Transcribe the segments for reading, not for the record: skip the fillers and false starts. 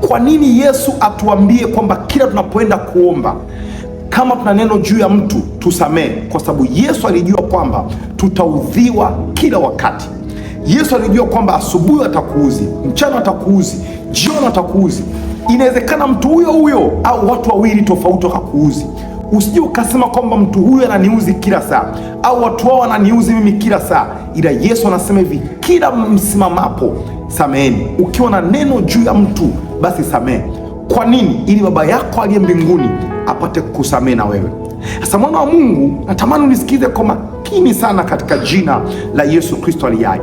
Kwa nini Yesu atuambie kwamba kila tunapoenda kuomba, kama tuna neno juu ya mtu tusamehe? Kwa sababu Yesu alijua kwamba tutaudhiwa kila wakati. Yesu alijua kwamba asubuhi atakuuzi, mchana atakuuzi, jioni atakuuzi. Inawezekana mtu huyo huyo au watu wawili tofauti wakakuuzi. Usije ukasema kwamba mtu huyo ananiuzi kila saa au watu wao wananiuzi mimi kila saa. Ila Yesu anasema hivi, kila msimamapo sameheni. Ukiwa na neno juu ya mtu basi samehe. Kwa nini? Ili Baba yako aliye mbinguni apate kukusamehe na wewe. Sasa mwana wa Mungu, natamani unisikize kwa makini sana katika jina la Yesu Kristo aliye hai.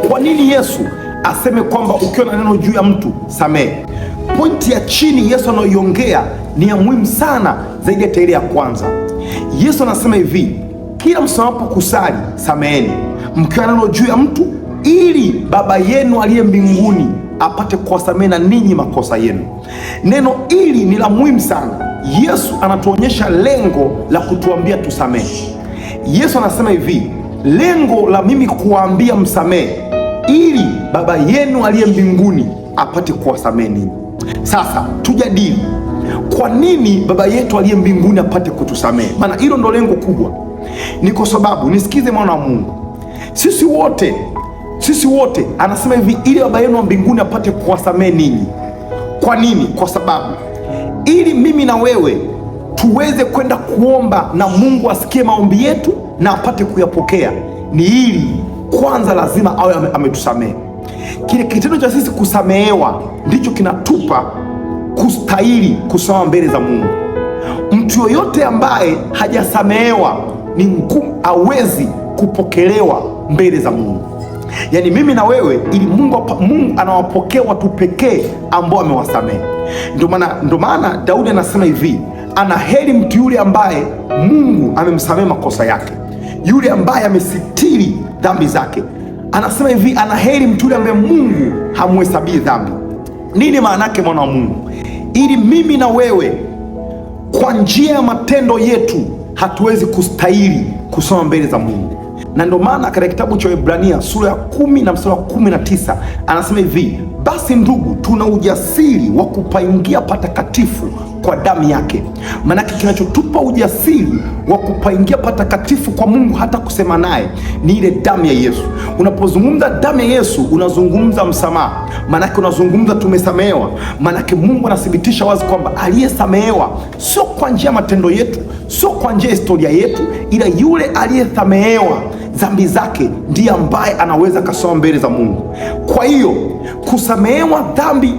Kwa nini Yesu aseme kwamba ukiwa na neno juu ya mtu samehe? Pointi ya chini Yesu anayoiongea ni ya muhimu sana zaidi ya ile ya kwanza. Yesu anasema hivi, kila msamapo kusali sameheni, mkiwa na neno juu ya mtu, ili Baba yenu aliye mbinguni apate kuwasamehe na ninyi makosa yenu. Neno ili ni la muhimu sana. Yesu anatuonyesha lengo la kutuambia tusamehe. Yesu anasema hivi, lengo la mimi kuwaambia msamehe, ili Baba yenu aliye mbinguni apate kuwasamehe ninyi. Sasa tujadili, kwa nini Baba yetu aliye mbinguni apate kutusamehe? Maana hilo ndo lengo kubwa. Ni kwa sababu, nisikize mwana wa Mungu, sisi wote anasema hivi, ili Baba yenu wa mbinguni apate kuwasamehe ninyi. Kwa nini? Kwa sababu ili mimi na wewe tuweze kwenda kuomba na Mungu asikie maombi yetu na apate kuyapokea, ni ili kwanza lazima awe ametusamehe. Kile kitendo cha sisi kusamehewa ndicho kinatupa kustahili kusimama mbele za Mungu. Mtu yoyote ambaye hajasamehewa ni ngumu, hawezi kupokelewa mbele za Mungu. Yaani mimi na wewe, ili Mungu anawapokea watu pekee ambao amewasamehe. Ndio maana Daudi anasema hivi, ana heri mtu yule ambaye Mungu amemsamehe makosa yake, yule ambaye amesitiri dhambi zake. Anasema hivi, ana heri mtu yule ambaye Mungu hamhesabii dhambi. Nini maana yake, mwana wa Mungu? Ili mimi na wewe kwa njia ya matendo yetu hatuwezi kustahili kusoma mbele za Mungu. Na ndio maana katika kitabu cha Waebrania sura ya 10 na mstari wa 19 anasema hivi, basi ndugu, tuna ujasiri wa kupaingia patakatifu kwa damu yake. Maanake kinachotupa ujasiri wa kupaingia patakatifu kwa Mungu hata kusema naye ni ile damu ya Yesu. Unapozungumza damu ya Yesu unazungumza msamaha, maanake unazungumza tumesamehewa. Maanake Mungu anathibitisha wazi kwamba aliyesamehewa sio kwa njia ya matendo yetu, sio kwa njia ya historia yetu, ila yule aliyesamehewa dhambi zake ndiye ambaye anaweza kasoma mbele za Mungu. Kwa hiyo kusamehewa dhambi